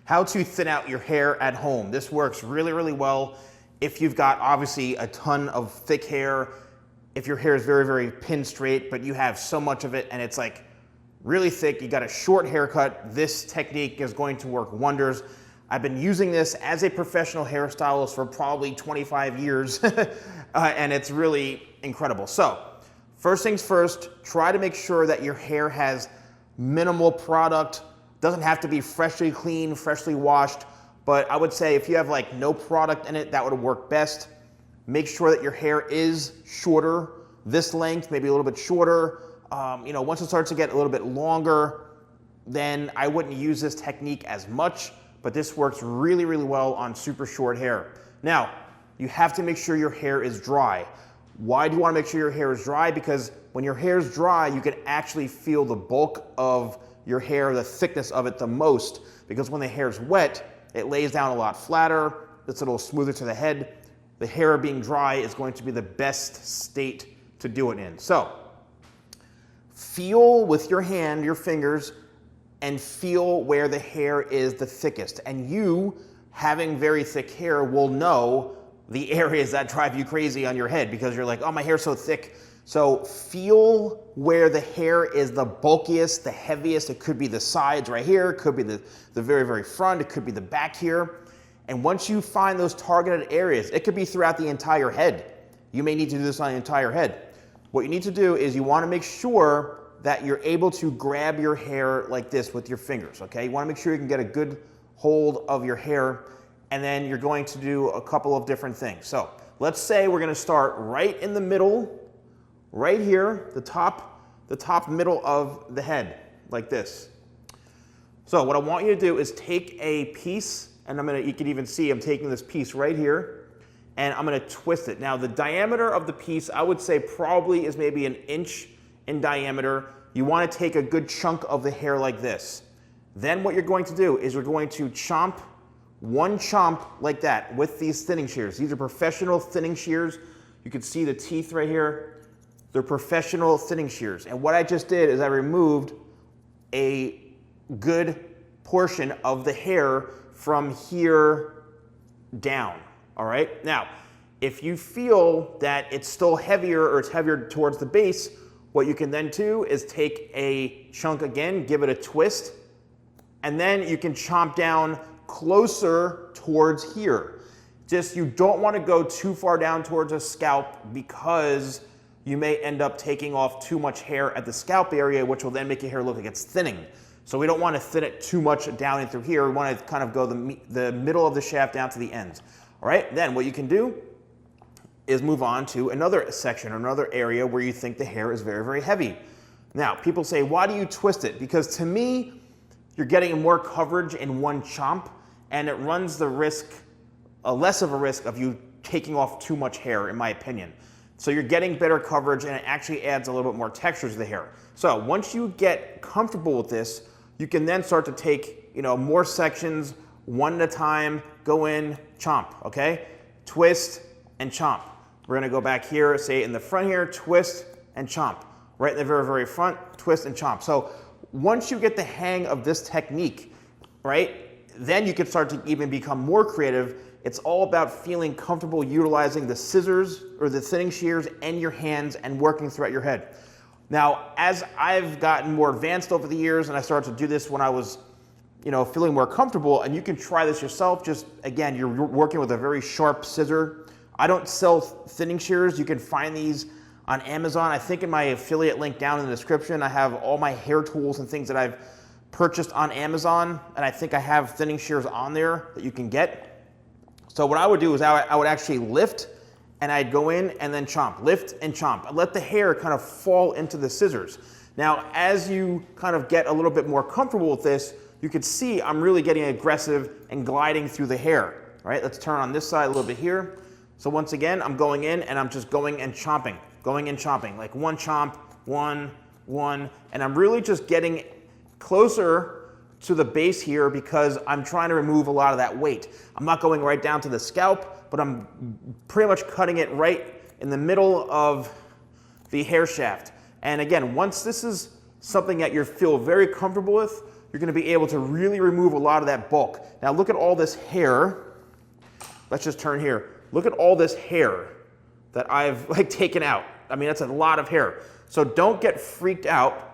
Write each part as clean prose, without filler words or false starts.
How to thin out your hair at home. This works really, really well if you've got obviously a ton of thick hair, if your hair is very, very pin straight, but you have so much of it and it's like really thick, you got a short haircut, this technique is going to work wonders. I've been using this as a professional hairstylist for probably 25 years, and it's really incredible. So, first things first, try to make sure that your hair has minimal product. Doesn't have to be freshly clean, freshly washed, but I would say if you have like no product in it, that would work best. Make sure that your hair is shorter, this length, maybe a little bit shorter. Once it starts to get a little bit longer, then I wouldn't use this technique as much, but this works really, really well on super short hair. Now, you have to make sure your hair is dry. Why do you want to make sure your hair is dry? Because when your hair is dry, you can actually feel the bulk of your hair, the thickness of it the most, because when the hair is wet, it lays down a lot flatter, it's a little smoother to the head. The hair being dry is going to be the best state to do it in. So, feel with your hand, your fingers, and feel where the hair is the thickest. And you, having very thick hair, will know the areas that drive you crazy on your head because you're like, oh, my hair's so thick. So feel where the hair is the bulkiest, the heaviest. It could be the sides right here, it could be the very, very front, it could be the back here. And once you find those targeted areas, it could be throughout the entire head. You may need to do this on the entire head. What you need to do is you want to make sure that you're able to grab your hair like this with your fingers, okay? You want to make sure you can get a good hold of your hair, and then you're going to do a couple of different things. So let's say we're going to start right in the middle, right here, the top middle of the head, like this. So what I want you to do is take a piece, and you can even see I'm taking this piece right here, and I'm going to twist it. Now the diameter of the piece, I would say probably is maybe 1 inch in diameter. You want to take a good chunk of the hair like this. Then what you're going to do is you're going to chomp one chomp like that with these thinning shears. These are professional thinning shears. You can see the teeth right here. They're professional thinning shears. And what I just did is I removed a good portion of the hair from here down, all right? Now, if you feel that it's still heavier or it's heavier towards the base, what you can then do is take a chunk again, give it a twist, and then you can chomp down closer towards here. Just you don't want to go too far down towards a scalp because you may end up taking off too much hair at the scalp area, which will then make your hair look like it's thinning. So we don't want to thin it too much down into here. We want to kind of go the middle of the shaft down to the ends. All right, then what you can do is move on to another section, another area where you think the hair is very, very heavy. Now, people say, why do you twist it? Because to me, you're getting more coverage in one chomp, and it runs the risk, less of a risk of you taking off too much hair, in my opinion. So you're getting better coverage, and it actually adds a little bit more texture to the hair. So once you get comfortable with this, you can then start to take, more sections, one at a time, go in, chomp, okay? Twist and chomp. We're gonna go back here, say in the front here, twist and chomp. Right in the very, very front, twist and chomp. So once you get the hang of this technique, right, then you can start to even become more creative. It's all about feeling comfortable utilizing the scissors or the thinning shears and your hands and working throughout your head. Now, as I've gotten more advanced over the years and I started to do this when I was, feeling more comfortable, and you can try this yourself, just again, you're working with a very sharp scissor. I don't sell thinning shears. You can find these on Amazon. I think in my affiliate link down in the description, I have all my hair tools and things that I've purchased on Amazon, and I think I have thinning shears on there that you can get. So what I would do is I would actually lift, and I'd go in and then chomp, lift and chomp. Let the hair kind of fall into the scissors. Now, as you kind of get a little bit more comfortable with this, you can see I'm really getting aggressive and gliding through the hair, right? Let's turn on this side a little bit here. So once again, I'm going in and I'm just going and chomping, like one chomp, one, and I'm really just getting closer to the base here because I'm trying to remove a lot of that weight. I'm not going right down to the scalp, but I'm pretty much cutting it right in the middle of the hair shaft. And again, once this is something that you feel very comfortable with, you're going to be able to really remove a lot of that bulk. Now look at all this hair. Let's just turn here. Look at all this hair that I've like taken out. I mean, that's a lot of hair. So don't get freaked out.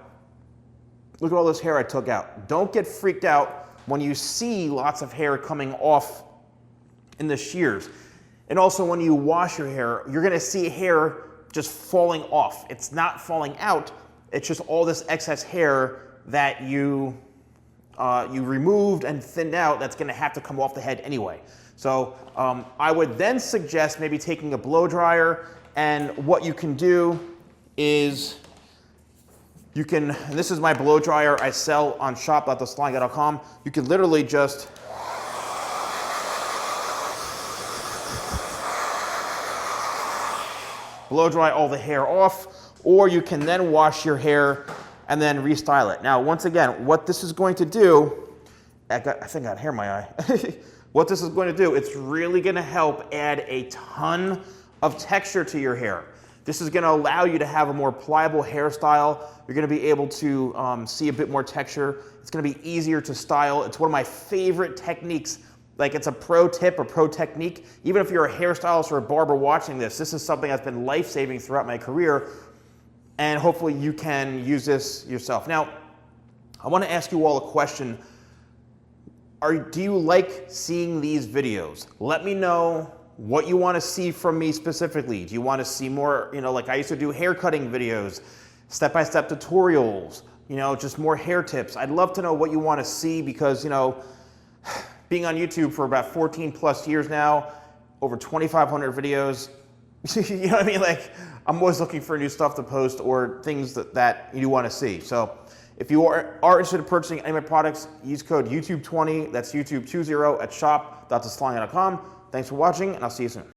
Look at all this hair I took out. Don't get freaked out when you see lots of hair coming off in the shears. And also when you wash your hair, you're gonna see hair just falling off. It's not falling out, it's just all this excess hair that you removed and thinned out that's gonna have to come off the head anyway. So I would then suggest maybe taking a blow dryer, and what you can do is you can, and this is my blow dryer I sell on shop.thesalonguy.com. You can literally just blow dry all the hair off, or you can then wash your hair and then restyle it. Now, once again, what this is going to do, I think I got hair in my eye. What this is going to do, it's really going to help add a ton of texture to your hair. This is going to allow you to have a more pliable hairstyle. You're going to be able to see a bit more texture. It's going to be easier to style. It's one of my favorite techniques. Like, it's a pro tip or pro technique. Even if you're a hairstylist or a barber watching this, this is something that's been life-saving throughout my career, and hopefully you can use this yourself. Now, I want to ask you all a question. Do you like seeing these videos? Let me know what you want to see from me specifically. Do you want to see more, like I used to do hair cutting videos, step-by-step tutorials, just more hair tips? I'd love to know what you want to see because, being on YouTube for about 14 plus years now, over 2,500 videos, you know what I mean? Like, I'm always looking for new stuff to post or things that you want to see. So if you are interested in purchasing any of my products, use code YouTube20, that's YouTube20 at shop.thesalonguy.com. Thanks for watching, and I'll see you soon.